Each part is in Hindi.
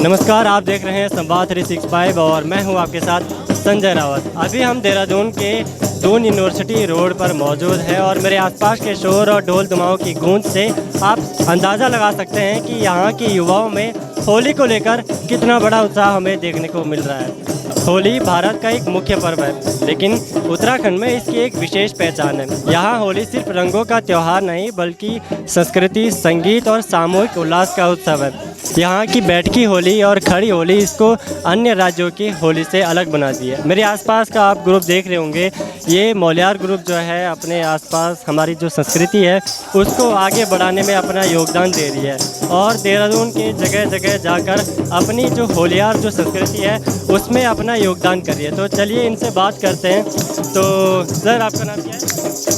नमस्कार, आप देख रहे हैं संवाद 365 और मैं हूं आपके साथ संजय रावत। अभी हम देहरादून के दून यूनिवर्सिटी रोड पर मौजूद हैं और मेरे आसपास के शोर और ढोल धमाओं की गूंज से आप अंदाज़ा लगा सकते हैं कि यहाँ के युवाओं में होली को लेकर कितना बड़ा उत्साह हमें देखने को मिल रहा है। होली भारत का एक मुख्य पर्व है, लेकिन उत्तराखंड में इसकी एक विशेष पहचान है। यहाँ होली सिर्फ रंगों का त्यौहार नहीं बल्कि संस्कृति, संगीत और सामूहिक उल्लास का उत्सव है। यहाँ की बैठकी होली और खड़ी होली इसको अन्य राज्यों की होली से अलग बनाती है। मेरे आसपास का आप ग्रुप देख रहे होंगे, ये मौलियार ग्रुप जो है अपने आसपास हमारी जो संस्कृति है उसको आगे बढ़ाने में अपना योगदान दे रही है और देहरादून के जगह जगह जाकर अपनी जो होलियार जो संस्कृति है उसमें अपना योगदान कर रही है। तो चलिए इनसे बात करते हैं। तो सर, आपका नाम क्या है?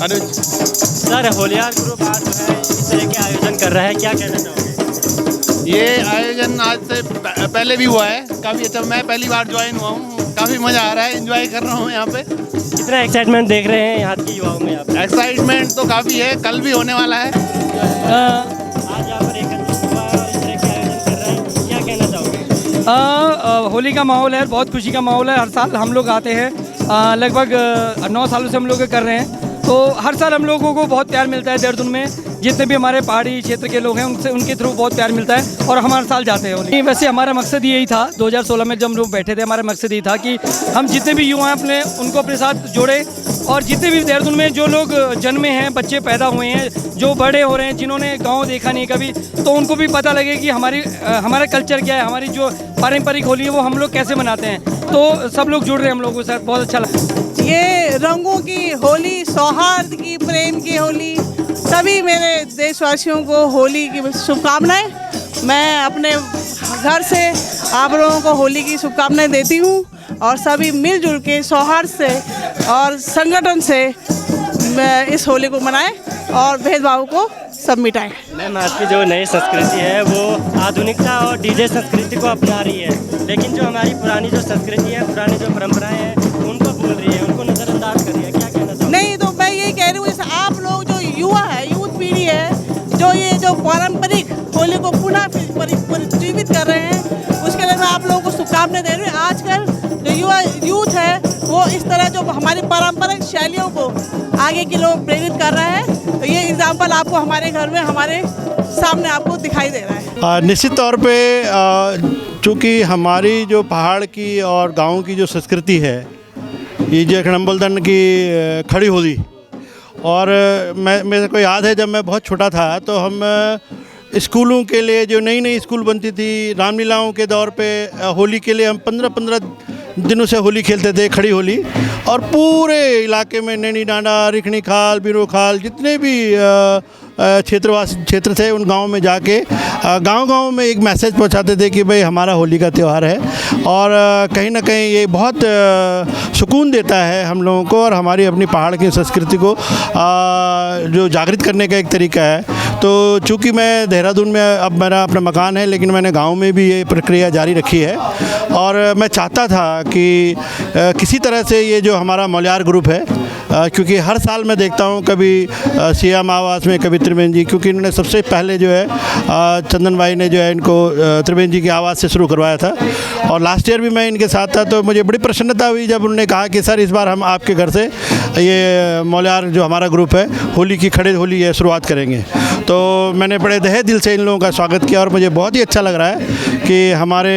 अनुज। सर, होलियार ग्रुप आज जो है इस तरह के आयोजन कर रहा है, क्या कहना चाहोगे? ये आयोजन आज से पहले भी हुआ है, काफ़ी अच्छा। मैं पहली बार ज्वाइन हुआ हूँ, काफ़ी मज़ा आ रहा है, एंजॉय कर रहा हूँ यहाँ पे। कितना एक्साइटमेंट देख रहे हैं यहाँ के युवाओं में आप? एक्साइटमेंट तो काफ़ी है, कल भी होने वाला है। आज यहाँ पर एकत्रित हुआ है और इस तरह के आयोजन कर रहे हैं, क्या कहना चाहोगे? होली का माहौल है, बहुत खुशी का माहौल है। हर साल हम लोग आते हैं, लगभग 9 सालों से हम लोग कर रहे हैं। तो हर साल हम लोगों को बहुत प्यार मिलता है। देहरादून में जितने भी हमारे पहाड़ी क्षेत्र के लोग हैं उनके थ्रू बहुत प्यार मिलता है और हम हर साल जाते हैं होली। वैसे हमारा मकसद यही था, 2016 में जब हम लोग बैठे थे, हमारा मकसद यही था कि हम जितने भी युवा हैं उनको अपने साथ जोड़े और जितने भी देहरादून में जो लोग जन्मे हैं, बच्चे पैदा हुए हैं, जो बड़े हो रहे हैं, जिन्होंने गाँव देखा नहीं कभी, तो उनको भी पता लगे कि हमारा कल्चर क्या है, हमारी जो पारंपरिक होली है वो हम लोग कैसे मनाते हैं। तो सब लोग जुड़ रहे हैं हम लोगों के साथ, बहुत अच्छा लगा। ये रंगों की होली, सौहार्द की, प्रेम की होली। सभी मेरे देशवासियों को होली की शुभकामनाएं। मैं अपने घर से आप लोगों को होली की शुभकामनाएं देती हूँ और सभी मिलजुल के सौहार्द से और संगठन से इस होली को मनाएं और भेदभाव को सब मिटाएं। मैम, आज की जो नई संस्कृति है वो आधुनिकता और डीजे संस्कृति को अपना रही है, लेकिन जो हमारी पुरानी जो संस्कृति है, पुरानी जो परंपराएं हैं उनको भूल रही है, उनको नज़रअंदाज कर रही है। क्या कहना चाहोगे? नहीं, तो मैं यही कह रही हूँ, जैसे आप लोग जो युवा है, यूथ पीढ़ी है, जो ये जो पारंपरिक होली को पुनः पुनर्जीवित कर रहे हैं, उसके लिए मैं आप लोगों को शुभकामनाएं दे रही हूँ। आजकल जो युवा यूथ है वो इस तरह जो हमारी पारंपरिक शैलियों को आगे के लोग प्रेरित कर रहे हैं। तो ये एग्जाम्पल आपको हमारे घर में, हमारे सामने आपको दिखाई दे रहा है। निश्चित तौर पे चूँकि हमारी जो पहाड़ की और गांव की जो संस्कृति है, ये जो खड़म्बलदन की खड़ी होली, और मेरे को याद है जब मैं बहुत छोटा था तो हम स्कूलों के लिए जो नई नई स्कूल बनती थी, रामलीलाओं के दौर पे होली के लिए हम 15-15 दिनों से होली खेलते थे, खड़ी होली। और पूरे इलाके में नैनी डांडा, रिखणी खाल, बीरो खाल, जितने भी क्षेत्र थे उन गाँव में जाके गांव-गांव में एक मैसेज पहुंचाते थे कि भाई हमारा होली का त्यौहार है। और कहीं ना कहीं ये बहुत सुकून देता है हम लोगों को और हमारी अपनी पहाड़ की संस्कृति को जो जागृत करने का एक तरीका है। तो चूँकि मैं देहरादून में अब मेरा अपना मकान है, लेकिन मैंने गांव में भी ये प्रक्रिया जारी रखी है और मैं चाहता था कि किसी तरह से ये जो हमारा मौलियार ग्रुप है, क्योंकि हर साल मैं देखता हूँ कभी सियाम आवास में, कभी त्रिवेंद्र जी, क्योंकि इन्होंने सबसे पहले जो है चंदन भाई ने जो है इनको त्रिवेंद्र जी की आवाज़ से शुरू करवाया था और लास्ट ईयर भी मैं इनके साथ था। तो मुझे बड़ी प्रसन्नता हुई जब उन्होंने कहा कि सर इस बार हम आपके घर से ये मौलियार जो हमारा ग्रुप है होली की खड़े होली है शुरुआत करेंगे। तो मैंने बड़े तहे दिल से इन लोगों का स्वागत किया और मुझे बहुत ही अच्छा लग रहा है कि हमारे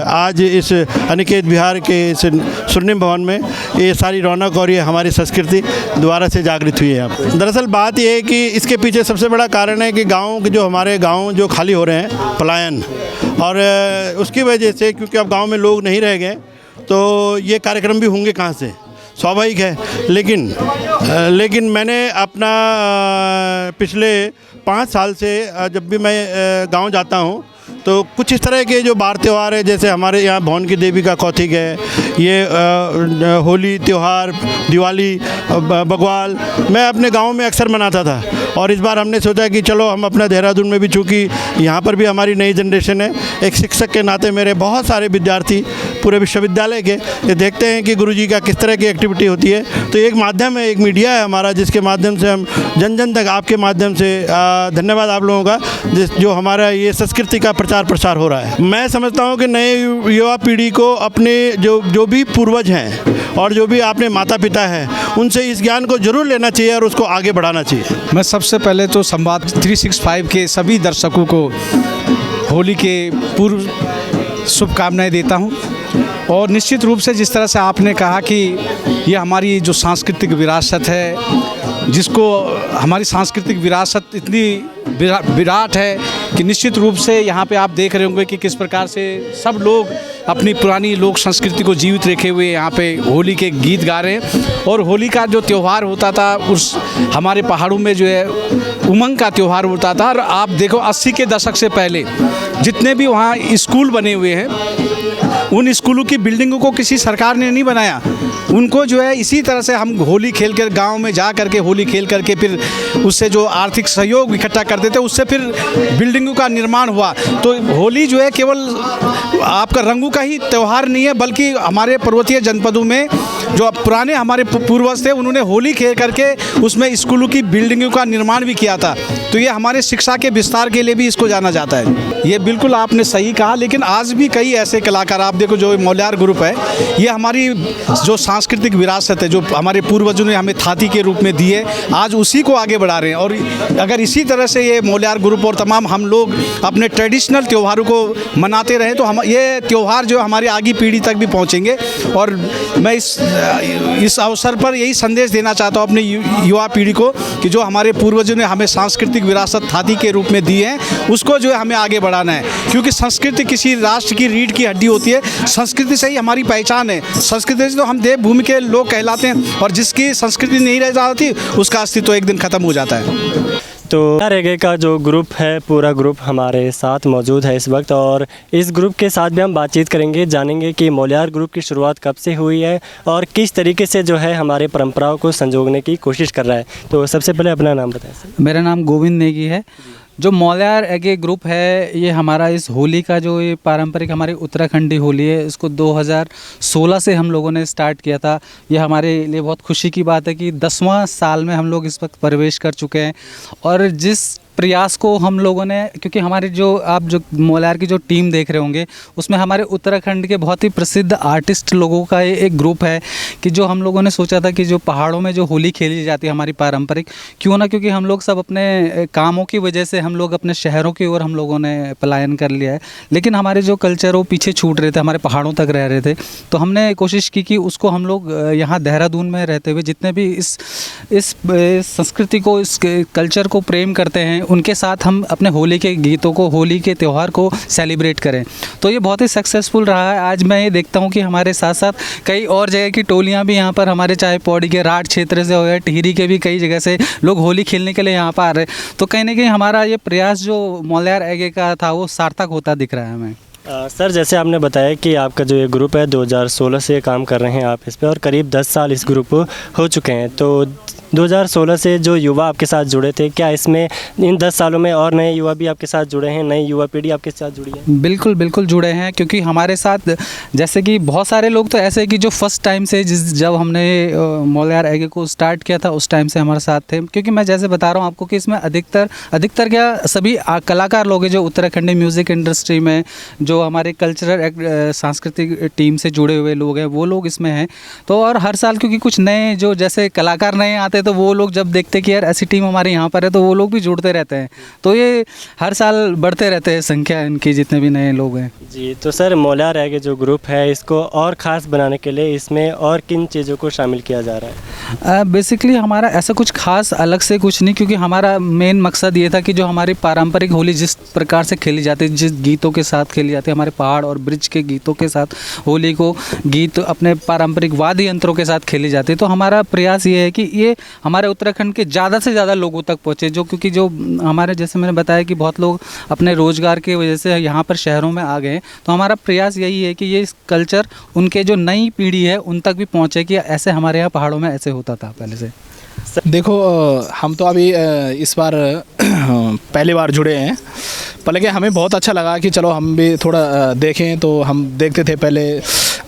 आज इस अनिकेत विहार के इस स्वर्णिम भवन में ये सारी रौनक और ये हमारी संस्कृति दोबारा से जागृत हुई है यहाँ पर। दरअसल बात ये है कि इसके पीछे सबसे बड़ा कारण है कि गाँव के जो हमारे गाँव जो खाली हो रहे हैं, पलायन, और उसकी वजह से क्योंकि अब गाँव में लोग नहीं रह गए तो ये कार्यक्रम भी होंगे कहाँ से, स्वाभाविक है। लेकिन मैंने अपना पिछले 5 साल से जब भी मैं गांव जाता हूं तो कुछ इस तरह के जो बार त्यौहार है, जैसे हमारे यहाँ भवन की देवी का कौथिक है, ये होली त्यौहार, दिवाली, बग्वाल, मैं अपने गांव में अक्सर मनाता था। और इस बार हमने सोचा कि चलो हम अपना देहरादून में भी, चूँकि यहाँ पर भी हमारी नई जनरेशन है, एक शिक्षक के नाते मेरे बहुत सारे विद्यार्थी पूरे विश्वविद्यालय के, ये देखते हैं कि गुरुजी का किस तरह की एक्टिविटी होती है। तो एक माध्यम है, एक मीडिया है हमारा, जिसके माध्यम से हम जन जन तक आपके माध्यम से धन्यवाद आप लोगों का, जो हमारा ये संस्कृति का प्रचार प्रसार हो रहा है। मैं समझता हूँ कि नए युवा पीढ़ी को अपने जो भी पूर्वज हैं और जो भी आपने माता पिता हैं, उनसे इस ज्ञान को जरूर लेना चाहिए और उसको आगे बढ़ाना चाहिए। मैं सबसे पहले तो संवाद 365 के सभी दर्शकों को होली के पूर्व शुभकामनाएं देता हूं। और निश्चित रूप से जिस तरह से आपने कहा कि ये हमारी जो सांस्कृतिक विरासत है, जिसको हमारी सांस्कृतिक विरासत इतनी विराट है कि निश्चित रूप से यहाँ पे आप देख रहे होंगे कि किस प्रकार से सब लोग अपनी पुरानी लोक संस्कृति को जीवित रखे हुए यहाँ पे होली के गीत गा रहे हैं। और होली का जो त्यौहार होता था, उस हमारे पहाड़ों में जो है उमंग का त्यौहार होता था। और आप देखो 80 के दशक से पहले जितने भी वहाँ स्कूल बने हुए हैं, उन स्कूलों की बिल्डिंगों को किसी सरकार ने नहीं बनाया, उनको जो है इसी तरह से हम होली खेल कर गाँव में जा करके होली खेल करके फिर उससे जो आर्थिक सहयोग इकट्ठा करते थे, उससे फिर बिल्डिंगों का निर्माण हुआ। तो होली जो है केवल आपका रंगों का ही त्यौहार नहीं है, बल्कि हमारे पर्वतीय जनपदों में जो पुराने हमारे पूर्वज थे, उन्होंने होली खेल करके उसमें स्कूलों की बिल्डिंगों का निर्माण भी किया था। तो ये हमारे शिक्षा के विस्तार के लिए भी इसको जाना जाता है। ये बिल्कुल आपने सही कहा, लेकिन आज भी कई ऐसे कलाकार, आप देखो जो मौल्यार ग्रुप है, ये हमारी जो सांस्कृतिक विरासत है, जो हमारे पूर्वजों ने हमें थाती के रूप में दी है, आज उसी को आगे बढ़ा रहे हैं। और अगर इसी तरह से ये मौल्यार ग्रुप और तमाम हम लोग अपने ट्रेडिशनल त्योहारों को मनाते रहें, तो हम ये त्यौहार जो हमारी आगे पीढ़ी तक भी पहुँचेंगे। और मैं इस अवसर पर यही संदेश देना चाहता हूँ अपनी युवा पीढ़ी को कि जो हमारे पूर्वजों ने हमें सांस्कृतिक विरासत थाती के रूप में दी है, उसको जो है हमें आगे बढ़ाना है। क्योंकि संस्कृति किसी राष्ट्र की रीढ़ की हड्डी होती है। संस्कृति से ही हमारी पहचान है। संस्कृति से तो हम देवभूमि के लोग कहलाते हैं, और जिसकी संस्कृति नहीं रह जाती उसका अस्तित्व एक दिन खत्म हो जाता है। तो रेगे का जो ग्रुप है, पूरा ग्रुप हमारे साथ मौजूद है इस वक्त, और इस ग्रुप के साथ भी हम बातचीत करेंगे, जानेंगे कि मौल्यार ग्रुप की शुरुआत कब से हुई है और किस तरीके से जो है हमारे परंपराओं को संजोगने की कोशिश कर रहा है। तो सबसे पहले अपना नाम बताएं सर। मेरा नाम गोविंद नेगी है। जो मौल्यार एगे ग्रुप है, ये हमारा इस होली का जो ये पारंपरिक हमारी उत्तराखंडी होली है, इसको 2016 से हम लोगों ने स्टार्ट किया था। ये हमारे लिए बहुत खुशी की बात है कि 10वां साल में हम लोग इस वक्त प्रवेश कर चुके हैं। और जिस प्रयास को हम लोगों ने, क्योंकि हमारी जो आप जो मौल्यार की जो टीम देख रहे होंगे, उसमें हमारे उत्तराखंड के बहुत ही प्रसिद्ध आर्टिस्ट लोगों का ये एक ग्रुप है कि जो हम लोगों ने सोचा था कि जो पहाड़ों में जो होली खेली जाती है हमारी पारंपरिक, क्यों ना, क्योंकि हम लोग सब अपने कामों की वजह से हम लोग अपने शहरों की ओर हम लोगों ने पलायन कर लिया है, लेकिन हमारे जो कल्चर वो पीछे छूट रहे थे, हमारे पहाड़ों तक रह रहे थे। तो हमने कोशिश की कि उसको हम लोग यहाँ देहरादून में रहते हुए जितने भी इस संस्कृति को, इस कल्चर को प्रेम करते हैं, उनके साथ हम अपने होली के गीतों को, होली के त्यौहार को सेलिब्रेट करें। तो ये बहुत ही सक्सेसफुल रहा है। आज मैं ये देखता हूँ कि हमारे साथ साथ कई और जगह की टोलियाँ भी यहाँ पर, हमारे चाहे पौड़ी के राठ क्षेत्र से हो या टिहरी के भी कई जगह से लोग होली खेलने के लिए यहाँ पर आ रहे हैं। तो कहीं ना कहीं हमारा ये प्रयास जो मौल्यार एगे का था वो सार्थक होता दिख रहा है हमें। सर, जैसे आपने बताया कि आपका जो ये ग्रुप है 2016 से काम कर रहे हैं आप इस पे, और करीब 10 साल इस ग्रुप हो चुके हैं। तो 2016 से जो युवा आपके साथ जुड़े थे, क्या इसमें इन 10 सालों में और नए युवा भी आपके साथ जुड़े हैं, नई युवा पीढ़ी आपके साथ जुड़ी है? बिल्कुल बिल्कुल जुड़े हैं, क्योंकि हमारे साथ जैसे कि बहुत सारे लोग तो ऐसे कि जो फर्स्ट टाइम से जब हमने मौल्यार एगे को स्टार्ट किया था उस टाइम से हमारे साथ थे। क्योंकि मैं जैसे बता रहा हूँ आपको कि इसमें अधिकतर क्या सभी कलाकार लोग हैं जो उत्तराखंडी म्यूज़िक इंडस्ट्री में, जो हमारे कल्चरल सांस्कृतिक टीम से जुड़े हुए लोग हैं, वो लोग इसमें हैं। तो और हर साल क्योंकि कुछ नए जो जैसे कलाकार नए आते, तो वो लोग जब देखते कि यार ऐसी टीम हमारे यहाँ पर है, तो वो लोग भी जुड़ते रहते हैं। तो ये हर साल बढ़ते रहते हैं संख्या इनकी, जितने भी नए लोग हैं जी। तो सर, मौल्यार एगे जो ग्रुप है, इसको और ख़ास बनाने के लिए इसमें और किन चीज़ों को शामिल किया जा रहा है? बेसिकली हमारा ऐसा कुछ खास अलग से कुछ नहीं, क्योंकि हमारा मेन मकसद ये था कि जो हमारी पारंपरिक होली जिस प्रकार से खेली जाती है, जिस गीतों के साथ खेली जाती है, हमारे पहाड़ और ब्रिज के गीतों के साथ होली को गीत अपने पारंपरिक वाद्य यंत्रों के साथ खेली जाती है। तो हमारा प्रयास ये है कि ये हमारे उत्तराखंड के ज़्यादा से ज़्यादा लोगों तक पहुँचे, जो क्योंकि जो हमारे, जैसे मैंने बताया कि बहुत लोग अपने रोज़गार की वजह से यहाँ पर शहरों में आ गए हैं। तो हमारा प्रयास यही है कि ये कल्चर उनके जो नई पीढ़ी है उन तक भी पहुँचे कि ऐसे हमारे यहाँ पहाड़ों में ऐसे होता था पहले से। देखो, हम तो अभी इस बार पहली बार जुड़े हैं, पर लेकिन हमें बहुत अच्छा लगा कि चलो हम भी थोड़ा देखें। तो हम देखते थे पहले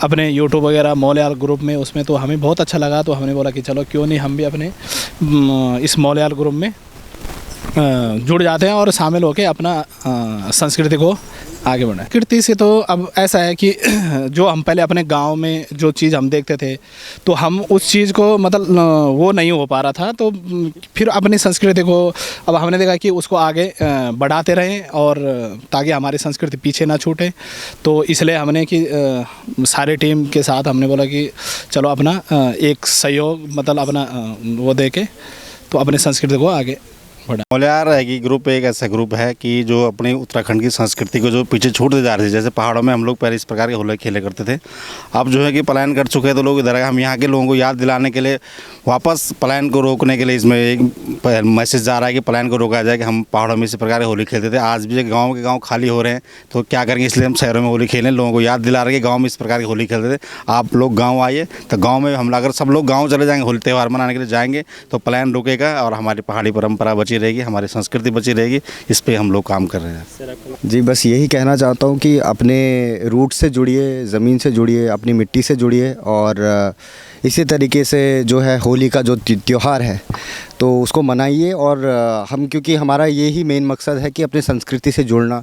अपने यूट्यूब वगैरह मौलियार ग्रुप में, उसमें तो हमें बहुत अच्छा लगा। तो हमने बोला कि चलो क्यों नहीं हम भी अपने इस मौलियार ग्रुप में जुड़ जाते हैं और शामिल होकर अपना संस्कृति को आगे बढ़ाएं। संस्कृति से तो अब ऐसा है कि जो हम पहले अपने गांव में जो चीज़ हम देखते थे तो हम उस चीज़ को मतलब वो नहीं हो पा रहा था, तो फिर अपनी संस्कृति को अब हमने देखा कि उसको आगे बढ़ाते रहें और ताकि हमारी संस्कृति पीछे ना छूटे। तो इसलिए हमने कि सारे टीम के साथ हमने बोला कि चलो अपना एक सहयोग मतलब अपना वो दे के तो अपनी संस्कृति को आगे। मौलियार एगी ग्रुप एक ऐसा ग्रुप है कि जो अपनी उत्तराखंड की संस्कृति को जो पीछे छूटते जा रहे थे। जैसे पहाड़ों में हम लोग पहले इस प्रकार के होली खेले करते थे, अब जो है कि पलायन कर चुके हैं, तो लोग इधर आए। हम यहाँ के लोगों को याद दिलाने के लिए, वापस पलायन को रोकने के लिए इसमें एक मैसेज जा रहा है कि पलायन को रोका जाए कि हम पहाड़ों में इस प्रकार होली खेलते थे। आज भी गाँव के गाँव खाली हो रहे हैं, तो क्या करेंगे, इसलिए हम शहरों में होली खेलें। लोगों को याद दिला रहे हैं कि गाँव में इस प्रकार की होली खेलते थे। आप लोग गाँव आइए, तो गाँव में हम अगर सब लोग गाँव चले जाएंगे, होली त्यौहार मनाने के लिए जाएंगे, तो पलायन रुकेगा और हमारी पहाड़ी परंपरा बची रहेगी, हमारी संस्कृति बची रहेगी। इस पे हम लोग काम कर रहे हैं। जी बस यही कहना चाहता हूँ कि अपने रूट से जुड़िए, ज़मीन से जुड़िए, अपनी मिट्टी से जुड़िए और इसी तरीके से जो है होली का जो त्यौहार है तो उसको मनाइए। और हम क्योंकि हमारा यही मेन मकसद है कि अपनी संस्कृति से जुड़ना,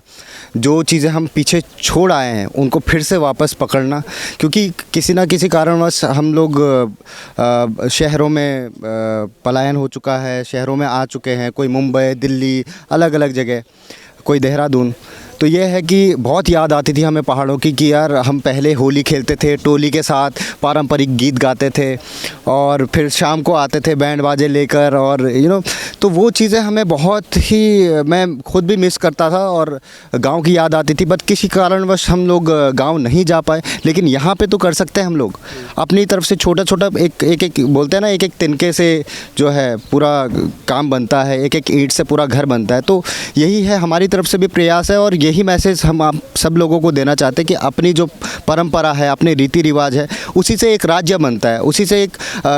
जो चीज़ें हम पीछे छोड़ आए हैं उनको फिर से वापस पकड़ना, क्योंकि किसी ना किसी कारणवश हम लोग शहरों में पलायन हो चुका है, शहरों में आ चुके हैं, कोई मुंबई, दिल्ली, अलग अलग जगह, कोई देहरादून। तो ये है कि बहुत याद आती थी हमें पहाड़ों की कि यार हम पहले होली खेलते थे, टोली के साथ पारंपरिक गीत गाते थे और फिर शाम को आते थे बैंड बाजे लेकर और तो वो चीज़ें हमें बहुत ही, मैं खुद भी मिस करता था और गांव की याद आती थी। बट किसी कारणवश हम लोग गांव नहीं जा पाए, लेकिन यहाँ पे तो कर सकते हैं हम लोग अपनी तरफ से। छोटा छोटा एक बोलते हैं ना, एक एक तिनके से जो है पूरा काम बनता है, एक एक ईंट से पूरा घर बनता है। तो यही है हमारी तरफ से भी प्रयास है और यही मैसेज हम आप सब लोगों को देना चाहते हैं कि अपनी जो परंपरा है, अपने रीति रिवाज है, उसी से एक राज्य बनता है, उसी से एक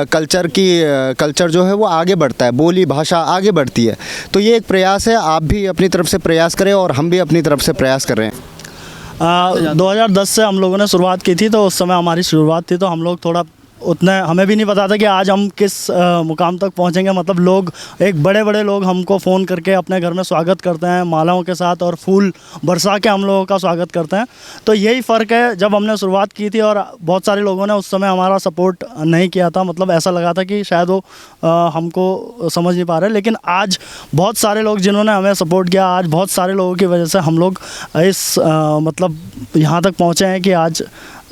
कल्चर जो है वो आगे बढ़ता है, बोली भाषा आगे बढ़ती है। तो ये एक प्रयास है, आप भी अपनी तरफ से प्रयास करें और हम भी अपनी तरफ से प्रयास कर रहे हैं। 2010 से हम लोगों ने शुरुआत की थी, तो उस समय हमारी शुरुआत थी तो हम लोग थोड़ा उतना हमें भी नहीं पता था कि आज हम किस मुकाम तक पहुंचेंगे। मतलब लोग, एक बड़े बड़े लोग हमको फ़ोन करके अपने घर में स्वागत करते हैं मालाओं के साथ और फूल बरसा के हम लोगों का स्वागत करते हैं। तो यही फ़र्क है, जब हमने शुरुआत की थी और बहुत सारे लोगों ने उस समय हमारा सपोर्ट नहीं किया था, मतलब ऐसा लगा था कि शायद वो हमको समझ नहीं पा रहे। लेकिन आज बहुत सारे लोग जिन्होंने हमें सपोर्ट किया, आज बहुत सारे लोगों की वजह से हम लोग इस मतलब यहाँ तक पहुँचे हैं कि आज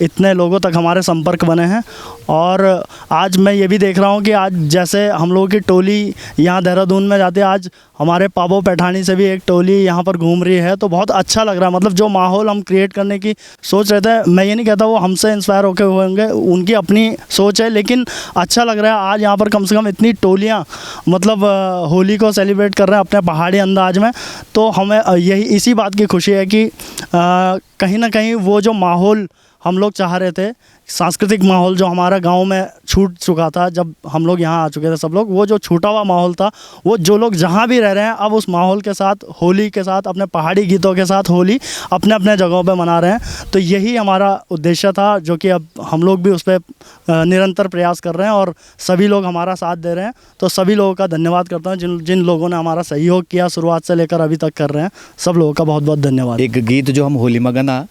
इतने लोगों तक हमारे संपर्क बने हैं। और आज मैं ये भी देख रहा हूँ कि आज जैसे हम लोगों की टोली यहाँ देहरादून में जाती है, आज हमारे पाबो पैठानी से भी एक टोली यहाँ पर घूम रही है, तो बहुत अच्छा लग रहा है। मतलब जो माहौल हम क्रिएट करने की सोच रहे थे, मैं ये नहीं कहता वो हमसे इंस्पायर होकर हुए होंगे, उनकी अपनी सोच है, लेकिन अच्छा लग रहा है आज यहाँ पर कम से कम इतनी टोलियाँ मतलब होली को सेलिब्रेट कर रहे हैं अपने पहाड़ी अंदाज में। तो हमें यही इसी बात की खुशी है कि कहीं ना कहीं वो जो माहौल हम लोग चाह रहे थे, सांस्कृतिक माहौल जो हमारा गांव में छूट चुका था जब हम लोग यहाँ आ चुके थे सब लोग, वो जो छूटा हुआ माहौल था, वो जो लोग जहाँ भी रह रहे हैं अब उस माहौल के साथ, होली के साथ, अपने पहाड़ी गीतों के साथ होली अपने अपने जगहों पे मना रहे हैं। तो यही हमारा उद्देश्य था, जो कि अब हम लोग भी उस पर निरंतर प्रयास कर रहे हैं और सभी लोग हमारा साथ दे रहे हैं। तो सभी लोगों का धन्यवाद करता हूँ जिन लोगों ने हमारा सहयोग किया शुरुआत से लेकर अभी तक कर रहे हैं, सब लोगों का बहुत बहुत धन्यवाद। एक गीत जो हम होली मगना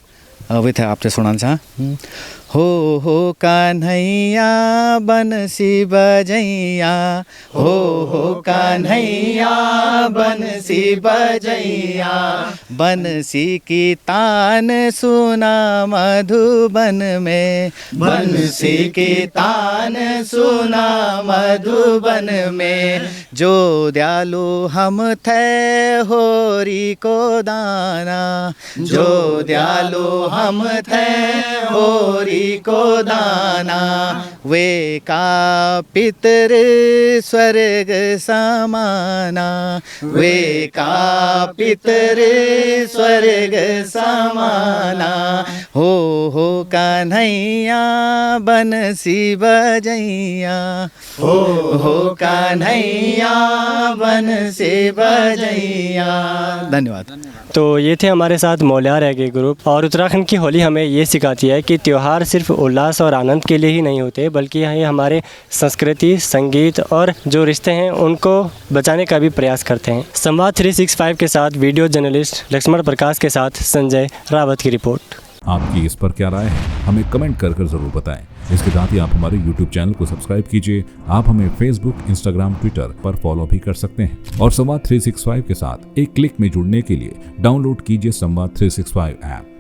वे थे आपसे सुनाना चाह, हो कान्हैया बंसी बजैया, हो कान्हैया बंसी बजैया, बंसी की तान सुना मधुबन में, बंसी की तान सुना मधुबन में, जो दयालु हम थे होरी को दाना, जो दयालु हम थे होरी को दाना, वे का पितर स्वर्ग समाना, वे का पितर स्वर्ग समाना, हो कान्हैया बंसी बजैया, हो कान्हैया बंसी बजैया। धन्यवाद। तो ये थे हमारे साथ मौलियार एगी ग्रुप। और उत्तराखंड की होली हमें ये सिखाती है कि त्यौहार सिर्फ उल्लास और आनंद के लिए ही नहीं होते, बल्कि ये हमारे संस्कृति, संगीत और जो रिश्ते हैं उनको बचाने का भी प्रयास करते हैं। संवाद 365 के साथ वीडियो जर्नलिस्ट लक्ष्मण प्रकाश के साथ संजय रावत की रिपोर्ट। आपकी इस पर क्या राय है, हमें कमेंट कर जरूर बताएं। इसके साथ ही आप हमारे YouTube चैनल को सब्सक्राइब कीजिए। आप हमें Facebook, Instagram, Twitter पर फॉलो भी कर सकते हैं और संवाद 365 के साथ एक क्लिक में जुड़ने के लिए डाउनलोड कीजिए संवाद 365 ऐप।